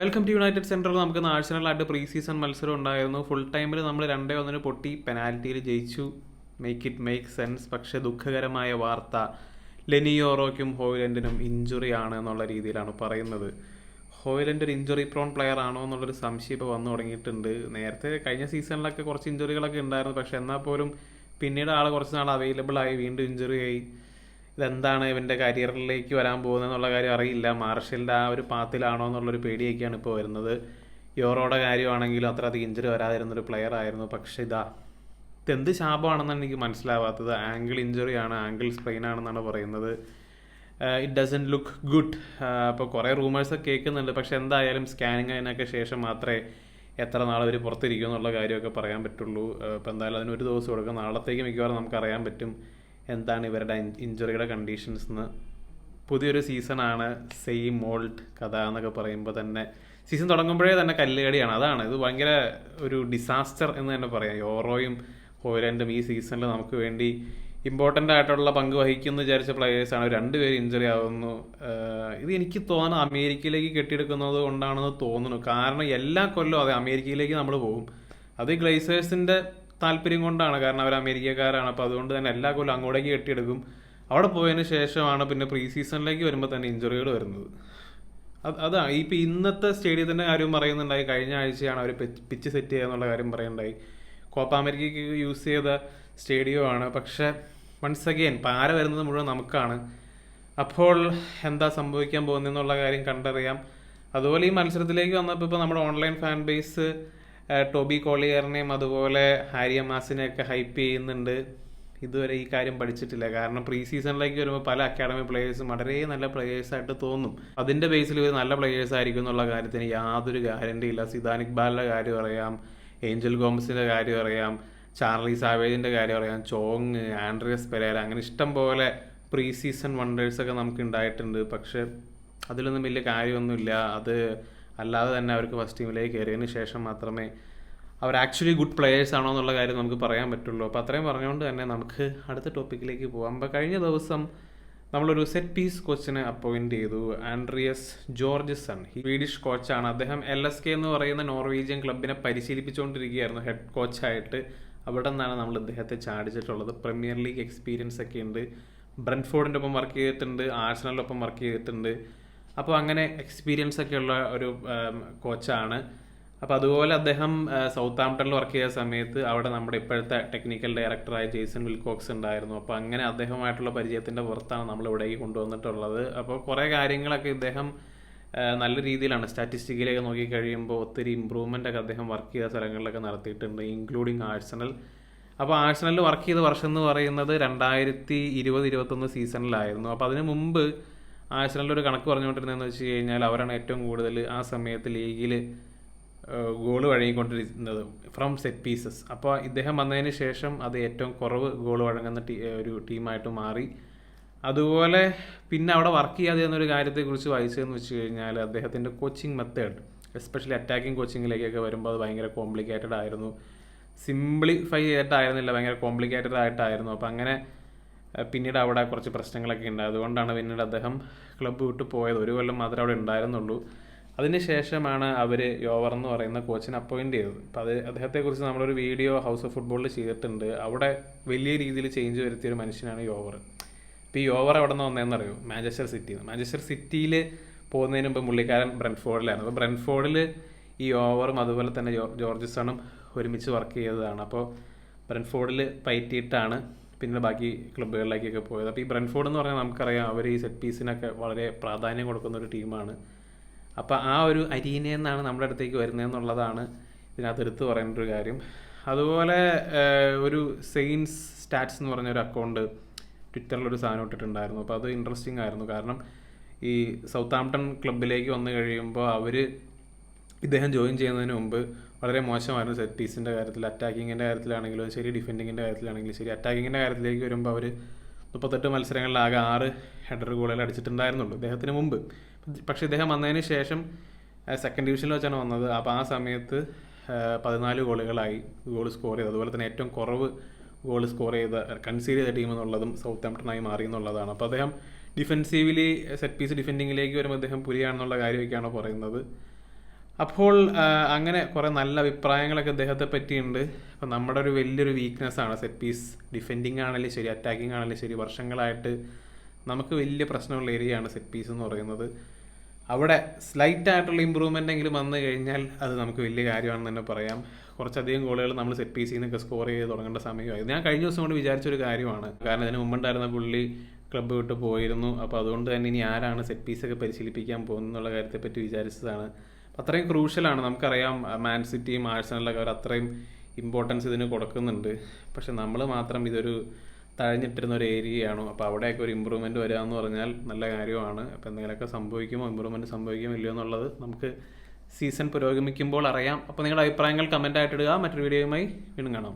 Welcome to United central. നമുക്ക് ആഴ്സണലായിട്ട് pre season മത്സരം ഉണ്ടായിരുന്നു. ഫുൾ ടൈമിൽ നമ്മൾ 2-1 പൊട്ടി പെനാൽറ്റിയിൽ ജയിച്ചു. Make it make sense. പക്ഷേ ദുഃഖകരമായ വാർത്ത, ലെനിയോറോയ്ക്കും ഹോയ്ലൻഡിനും ഇഞ്ചുറി ആണ് എന്നുള്ള രീതിയിലാണ് പറയുന്നത്. ഹോയ്ലൻഡ് ഒരു ഇഞ്ചുറി പ്രോൺ പ്ലെയർ ആണോ എന്നുള്ളൊരു സംശയം ഇപ്പോൾ വന്നു തുടങ്ങിയിട്ടുണ്ട്. നേരത്തെ കഴിഞ്ഞ സീസണിലൊക്കെ കുറച്ച് ഇഞ്ചുറികളൊക്കെ ഉണ്ടായിരുന്നു, പക്ഷെ എന്നാൽ പോലും പിന്നീട് ആൾ കുറച്ച് നാൾ അവൈലബിൾ ആയി, വീണ്ടും ഇഞ്ചുറി ആയി. ഇതെന്താണ് ഇവൻ്റെ കരിയറിലേക്ക് വരാൻ പോകുന്നത് എന്നുള്ള കാര്യം അറിയില്ല. മാർഷലിൻ്റെ ആ ഒരു പാത്തിലാണോ എന്നുള്ളൊരു പേടിയൊക്കെയാണ് ഇപ്പോൾ വരുന്നത്. യൂറോയുടെ കാര്യമാണെങ്കിലും അത്ര അധികം ഇഞ്ചുറി വരാതിരുന്നൊരു പ്ലെയർ ആയിരുന്നു. പക്ഷേ ഇതെന്ത് ശാപമാണെന്നാണ് എനിക്ക് മനസ്സിലാവാത്തത്. ആംഗിൾ ഇഞ്ചുറിയാണ്, ആംഗിൾ സ്ട്രെയിൻ ആണെന്നാണ് പറയുന്നത്. It doesn't look good. അപ്പോൾ കുറേ റൂമേഴ്സൊക്കെ കേൾക്കുന്നുണ്ട്, പക്ഷെ എന്തായാലും സ്കാനിങ് അതിനൊക്കെ ശേഷം മാത്രമേ എത്ര നാൾ അവർ പുറത്തിരിക്കും എന്നുള്ള കാര്യമൊക്കെ പറയാൻ പറ്റുള്ളൂ. ഇപ്പോൾ എന്തായാലും അതിനൊരു ദിവസം കൊടുക്കും. നാളത്തേക്ക് മിക്കവാറും നമുക്ക് അറിയാൻ പറ്റും എന്താണ് ഇവരുടെ ഇഞ്ചുറിയുടെ കണ്ടീഷൻസ് എന്ന്. പുതിയൊരു സീസണാണ്, സെയിം ഓൾഡ് കഥ എന്നൊക്കെ പറയുമ്പോൾ തന്നെ സീസൺ തുടങ്ങുമ്പോഴേ തന്നെ കല്ലുകടിയാണ്. അതാണ് ഇത് ഭയങ്കര ഒരു ഡിസാസ്റ്റർ എന്ന് തന്നെ പറയാം. യൂറോയും ഹോയ്ലൻഡും ഈ സീസണിൽ നമുക്ക് വേണ്ടി ഇമ്പോർട്ടൻ്റ് ആയിട്ടുള്ള പങ്ക് വഹിക്കുമെന്ന് വിചാരിച്ച പ്ലെയേഴ്സാണ്. രണ്ടുപേരും ഇഞ്ചുറി ആവുന്നു. ഇത് എനിക്ക് തോന്നുന്നു അമേരിക്കയിലേക്ക് കെട്ടിയെടുക്കുന്നത് കൊണ്ടാണെന്ന് തോന്നുന്നു. കാരണം എല്ലാ കൊല്ലവും അതെ അമേരിക്കയിലേക്ക് നമ്മൾ പോകും. അത് ഗ്ലേസേഴ്സിൻ്റെ താല്പര്യം കൊണ്ടാണ്, കാരണം അവർ അമേരിക്കക്കാരാണ്. അപ്പോൾ അതുകൊണ്ട് തന്നെ എല്ലാ കൊല്ലം അങ്ങോട്ടേക്ക് കെട്ടിയെടുക്കും. അവിടെ പോയതിന് ശേഷമാണ് പിന്നെ പ്രീ സീസണിലേക്ക് വരുമ്പോൾ തന്നെ ഇഞ്ചുറികൾ വരുന്നത്. അതാണ് ഇപ്പോൾ ഇന്നത്തെ സ്റ്റേഡിയത്തിൻ്റെ കാര്യം പറയുന്നുണ്ടായി. കഴിഞ്ഞ ആഴ്ചയാണ് അവർ പിച്ച് സെറ്റ് ചെയ്യുക എന്നുള്ള കാര്യം പറയുന്നുണ്ടായി. കോപ്പ അമേരിക്കയ്ക്ക് യൂസ് ചെയ്ത സ്റ്റേഡിയമാണ്. പക്ഷേ വൺസ് അഗെയിൻ പാര വരുന്നത് മുഴുവൻ നമുക്കാണ്. അപ്പോൾ എന്താ സംഭവിക്കാൻ പോകുന്നതെന്നുള്ള കാര്യം കണ്ടറിയാം. അതുപോലെ ഈ മത്സരത്തിലേക്ക് വന്നപ്പോൾ ഇപ്പോൾ നമ്മുടെ ഓൺലൈൻ ഫാൻ ബേസ് ടോബി കോളിയറിനെയും അതുപോലെ ഹാരി അമാസിനെയൊക്കെ ഹൈപ്പ് ചെയ്യുന്നുണ്ട്. ഇതുവരെ ഈ കാര്യം പഠിച്ചിട്ടില്ല. കാരണം പ്രീ സീസണിലേക്ക് വരുമ്പോൾ പല അക്കാഡമി പ്ലേയേഴ്സും വളരെ നല്ല പ്ലേയേഴ്സായിട്ട് തോന്നും. അതിൻ്റെ ബേസിൽ ഇവർ നല്ല പ്ലേയേഴ്സ് ആയിരിക്കും എന്നുള്ള കാര്യത്തിന് യാതൊരു ഗ്യാരണ്ടി ഇല്ല. സിദാൻ ഇക്ബാലിൻ്റെ കാര്യം അറിയാം, ഏഞ്ചൽ ഗോമസിൻ്റെ കാര്യം അറിയാം, ചാർലി സാവേജിൻ്റെ കാര്യം അറിയാം, ചോങ്, ആൻഡ്രിയസ് പെരേര, അങ്ങനെ ഇഷ്ടം പോലെ പ്രീ സീസൺ വണ്ടേഴ്സൊക്കെ നമുക്ക് ഉണ്ടായിട്ടുണ്ട്. പക്ഷെ അതിലൊന്നും വലിയ കാര്യമൊന്നുമില്ല. അത് അല്ലാതെ തന്നെ അവർക്ക് ഫസ്റ്റ് ടീമിലേക്ക് കയറിയതിന് ശേഷം മാത്രമേ അവർ ആക്ച്വലി ഗുഡ് പ്ലെയേഴ്സ് ആണോ എന്നുള്ള കാര്യം നമുക്ക് പറയാൻ പറ്റുള്ളൂ. അപ്പോൾ അത്രയും പറഞ്ഞുകൊണ്ട് തന്നെ നമുക്ക് അടുത്ത ടോപ്പിക്കിലേക്ക് പോകാം. അപ്പോൾ കഴിഞ്ഞ ദിവസം നമ്മളൊരു സെറ്റ് പീസ് കോച്ചിനെ അപ്പോയിൻറ്റ് ചെയ്തു, ആൻഡ്രിയസ് ജോർജസൺ. സ്വീഡിഷ് കോച്ചാണ് അദ്ദേഹം. LSK എന്ന് പറയുന്ന നോർവീജിയൻ ക്ലബിനെ പരിശീലിപ്പിച്ചുകൊണ്ടിരിക്കുകയായിരുന്നു ഹെഡ് കോച്ചായിട്ട്. അവിടെ നിന്നാണ് നമ്മൾ ഇദ്ദേഹത്തെ ചാടിച്ചിട്ടുള്ളത്. പ്രീമിയർ ലീഗ് എക്സ്പീരിയൻസ് ഒക്കെ ഉണ്ട്. ബ്രെൻഫോർഡിൻ്റെ ഒപ്പം വർക്ക് ചെയ്തിട്ടുണ്ട്, ആഴ്സണലിനൊപ്പം വർക്ക് ചെയ്തിട്ടുണ്ട്. അപ്പോൾ അങ്ങനെ എക്സ്പീരിയൻസ് ഒക്കെയുള്ള ഒരു കോച്ചാണ്. അപ്പോൾ അതുപോലെ അദ്ദേഹം സൗത്ത് ആംപ്ടണിൽ വർക്ക് ചെയ്ത സമയത്ത് അവിടെ നമ്മുടെ ഇപ്പോഴത്തെ ടെക്നിക്കൽ ഡയറക്ടറായ ജെയ്സൺ വിൽകോക്സ് ഉണ്ടായിരുന്നു. അപ്പോൾ അങ്ങനെ അദ്ദേഹമായിട്ടുള്ള പരിചയത്തിൻ്റെ പുറത്താണ് നമ്മളിവിടേക്ക് കൊണ്ടുവന്നിട്ടുള്ളത്. അപ്പോൾ കുറേ കാര്യങ്ങളൊക്കെ ഇദ്ദേഹം നല്ല രീതിയിലാണ് സ്റ്റാറ്റിസ്റ്റിക്കിലേക്ക് നോക്കിക്കഴിയുമ്പോൾ ഒത്തിരി ഇമ്പ്രൂവ്മെൻ്റ് ഒക്കെ അദ്ദേഹം വർക്ക് ചെയ്ത സ്ഥലങ്ങളിലൊക്കെ നടത്തിയിട്ടുണ്ട്, ഇൻക്ലൂഡിങ് ആഴ്സണൽ. അപ്പോൾ ആഴ്സണലിൽ വർക്ക് ചെയ്ത വർഷം എന്ന് പറയുന്നത് 2020-21 സീസണിലായിരുന്നു. അപ്പോൾ അതിന് മുമ്പ് ആഴ്സണലിൻ്റെ ഒരു കണക്ക് പറഞ്ഞുകൊണ്ടിരുന്നതെന്ന് വെച്ച് കഴിഞ്ഞാൽ അവരാണ് ഏറ്റവും കൂടുതൽ ആ സമയത്ത് ലീഗിൽ ഗോൾ വഴങ്ങിക്കൊണ്ടിരുന്നത് ഫ്രം സെറ്റ് പീസസ്. അപ്പോൾ ഇദ്ദേഹം വന്നതിന് ശേഷം അത് ഏറ്റവും കുറവ് ഗോൾ വഴങ്ങുന്ന ഒരു ടീമായിട്ട് മാറി. അതുപോലെ പിന്നെ അവിടെ വർക്ക് ചെയ്യാതെ എന്നൊരു കാര്യത്തെക്കുറിച്ച് വായിച്ചതെന്ന് വെച്ച് കഴിഞ്ഞാൽ അദ്ദേഹത്തിൻ്റെ കോച്ചിങ് മെത്തേഡ്, എസ്പെഷ്യലി അറ്റാക്കിംഗ് കോച്ചിങ്ങിലേക്കൊക്കെ വരുമ്പോൾ അത് ഭയങ്കര കോംപ്ലിക്കേറ്റഡ് ആയിരുന്നു. സിംപ്ലിഫൈ ചെയ്തിട്ടായിരുന്നില്ല, ഭയങ്കര കോംപ്ലിക്കേറ്റഡ് ആയിട്ടായിരുന്നു. അപ്പോൾ അങ്ങനെ പിന്നീട് അവിടെ കുറച്ച് പ്രശ്നങ്ങളൊക്കെ ഉണ്ട്. അതുകൊണ്ടാണ് പിന്നീട് അദ്ദേഹം ക്ലബ്ബ് വിട്ട് പോയത്. ഒരു കൊല്ലം മാത്രമേ അവിടെ ഉണ്ടായിരുന്നുള്ളൂ. അതിന് ശേഷമാണ് അവർ യോവർ എന്ന് പറയുന്ന കോച്ചിനെ അപ്പോയിൻറ്റ് ചെയ്തത്. അപ്പോൾ അദ്ദേഹത്തെക്കുറിച്ച് നമ്മളൊരു വീഡിയോ ഹൗസ് ഓഫ് ഫുട്ബോളിൽ ചെയ്തിട്ടുണ്ട്. അവിടെ വലിയ രീതിയിൽ ചേഞ്ച് വരുത്തിയൊരു മനുഷ്യനാണ് യോവർ. ഇപ്പോൾ ഈ യോവർ എവിടെ നിന്ന് വന്നതെന്നറിയോ? മാഞ്ചസ്റ്റർ സിറ്റിയിൽ പോകുന്നതിന് മുമ്പ് പുള്ളിക്കാരൻ ബ്രെൻഫോർഡിലായിരുന്നു. അപ്പോൾ ബ്രെൻഫോർഡിൽ ഈ യോവറും അതുപോലെ തന്നെ ജോർജസണും ഒരുമിച്ച് വർക്ക് ചെയ്തതാണ്. അപ്പോൾ ബ്രെൻഫോർഡിൽ പയറ്റിയിട്ടാണ് പിന്നെ ബാക്കി ക്ലബ്ബുകളിലേക്കൊക്കെ പോയത്. അപ്പോൾ ഈ ബ്രെൻഫോർഡ് എന്ന് പറഞ്ഞാൽ നമുക്കറിയാം അവർ ഈ സെറ്റ് പീസിനൊക്കെ വളരെ പ്രാധാന്യം കൊടുക്കുന്ന ഒരു ടീമാണ്. അപ്പോൾ ആ ഒരു അരീനയിൽ നിന്നാണ് നമ്മുടെ അടുത്തേക്ക് വരുന്നതെന്നുള്ളതാണ് ഇതിനകത്ത് എടുത്ത് പറയേണ്ട ഒരു കാര്യം. അതുപോലെ ഒരു സെയിൻസ് സ്റ്റാറ്റ്സ് എന്ന് പറഞ്ഞൊരു അക്കൗണ്ട് ട്വിറ്ററിലൊരു സാധനം ഇട്ടിട്ടുണ്ടായിരുന്നു. അപ്പോൾ അത് ഇൻട്രസ്റ്റിംഗ് ആയിരുന്നു. കാരണം ഈ സൗത്ത് ആംപ്ടൺ ക്ലബിലേക്ക് വന്നു കഴിയുമ്പോൾ ഇദ്ദേഹം ജോയിൻ ചെയ്യുന്നതിന് മുമ്പ് വളരെ മോശമായിരുന്നു സെറ്റ് പീസിൻ്റെ കാര്യത്തിൽ. അറ്റാക്കിങ്ങിൻ്റെ കാര്യത്തിലാണെങ്കിലും ശരി, ഡിഫെൻഡിങ്ങിൻ്റെ കാര്യത്തിലാണെങ്കിലും ശരി. അറ്റാക്കിങ്ങിൻ്റെ കാര്യത്തിലേക്ക് വരുമ്പോൾ അവർ 38 മത്സരങ്ങളിലാകെ 6 ഹെഡർ ഗോളുകൾ അടിച്ചിട്ടുണ്ടായിരുന്നുള്ളൂ ഇദ്ദേഹത്തിന് മുമ്പ്. പക്ഷേ ഇദ്ദേഹം വന്നതിന് ശേഷം സെക്കൻഡ് ഡിവിഷനിൽ വെച്ചാണ് വന്നത്. അപ്പോൾ ആ സമയത്ത് 14 ഗോളുകളായി ഗോൾ സ്കോർ ചെയ്തത്. അതുപോലെ തന്നെ ഏറ്റവും കുറവ് ഗോൾ സ്കോർ കൺസീഡ് ചെയ്ത ടീം എന്നുള്ളതും സൗത്ത് ആംപ്ടണായി മാറി എന്നുള്ളതാണ്. അപ്പോൾ അദ്ദേഹം ഡിഫെൻസീവ്ലി സെറ്റ് പീസ് ഡിഫെൻഡിങ്ങിലേക്ക് വരുമ്പോൾ അദ്ദേഹം പുലിയാണെന്നുള്ള കാര്യമൊക്കെയാണ് പറയുന്നത്. അപ്പോൾ അങ്ങനെ കുറേ നല്ല അഭിപ്രായങ്ങളൊക്കെ അദ്ദേഹത്തെ പറ്റിയുണ്ട്. അപ്പം നമ്മുടെ ഒരു വലിയൊരു വീക്ക്നെസ്സാണ് സെറ്റ് പീസ്. ഡിഫെൻഡിങ് ആണെങ്കിലും ശരി, അറ്റാക്കിംഗ് ആണെങ്കിലും ശരി, വർഷങ്ങളായിട്ട് നമുക്ക് വലിയ പ്രശ്നമുള്ള ഏരിയയാണ് സെറ്റ് പീസ് എന്ന് പറയുന്നത്. അവിടെ സ്ലൈറ്റ് ആയിട്ടുള്ള ഇമ്പ്രൂവ്മെൻ്റ് എങ്കിലും വന്നു കഴിഞ്ഞാൽ അത് നമുക്ക് വലിയ കാര്യമാണെന്ന് തന്നെ പറയാം. കുറച്ചധികം ഗോളുകൾ നമ്മൾ സെറ്റ് പീസിൽ നിന്നൊക്കെ സ്കോർ ചെയ്ത് തുടങ്ങേണ്ട സമയമായി. ഞാൻ കഴിഞ്ഞ ദിവസം കൊണ്ട് വിചാരിച്ചൊരു കാര്യമാണ്. കാരണം ഇതിന് മുമ്പുണ്ടായിരുന്ന പുള്ളി ക്ലബ്ബ് വിട്ട് പോയിരുന്നു. അപ്പോൾ അതുകൊണ്ട് തന്നെ ഇനി ആരാണ് സെറ്റ് പീസൊക്കെ പരിശീലിപ്പിക്കാൻ പോകുന്നത് എന്നുള്ള കാര്യത്തെപ്പറ്റി വിചാരിച്ചതാണ്. അത്രയും ക്രൂഷ്യലാണ്. നമുക്കറിയാം മാൻ സിറ്റിയും ആഴ്സണലൊക്കെ അവർ അത്രയും ഇമ്പോർട്ടൻസ് ഇതിന് കൊടുക്കുന്നുണ്ട്. പക്ഷെ നമ്മൾ മാത്രം ഇതൊരു തഴഞ്ഞിട്ടിരുന്ന ഒരു ഏരിയയാണോ. അപ്പോൾ അവിടെയൊക്കെ ഒരു ഇമ്പ്രൂവ്മെൻറ്റ് വരിക എന്ന് പറഞ്ഞാൽ നല്ല കാര്യമാണ്. അപ്പോൾ എന്തെങ്കിലുമൊക്കെ സംഭവിക്കുമോ, ഇമ്പ്രൂവ്മെൻറ്റ് സംഭവിക്കുമോ ഇല്ലയോ എന്നുള്ളത് നമുക്ക് സീസൺ പുരോഗമിക്കുമ്പോൾ അറിയാം. അപ്പോൾ നിങ്ങളുടെ അഭിപ്രായങ്ങൾ കമൻ്റ് ആയിട്ട് ഇടുക. മറ്റൊരു വീഡിയോയുമായി വീണ്ടും കാണാം.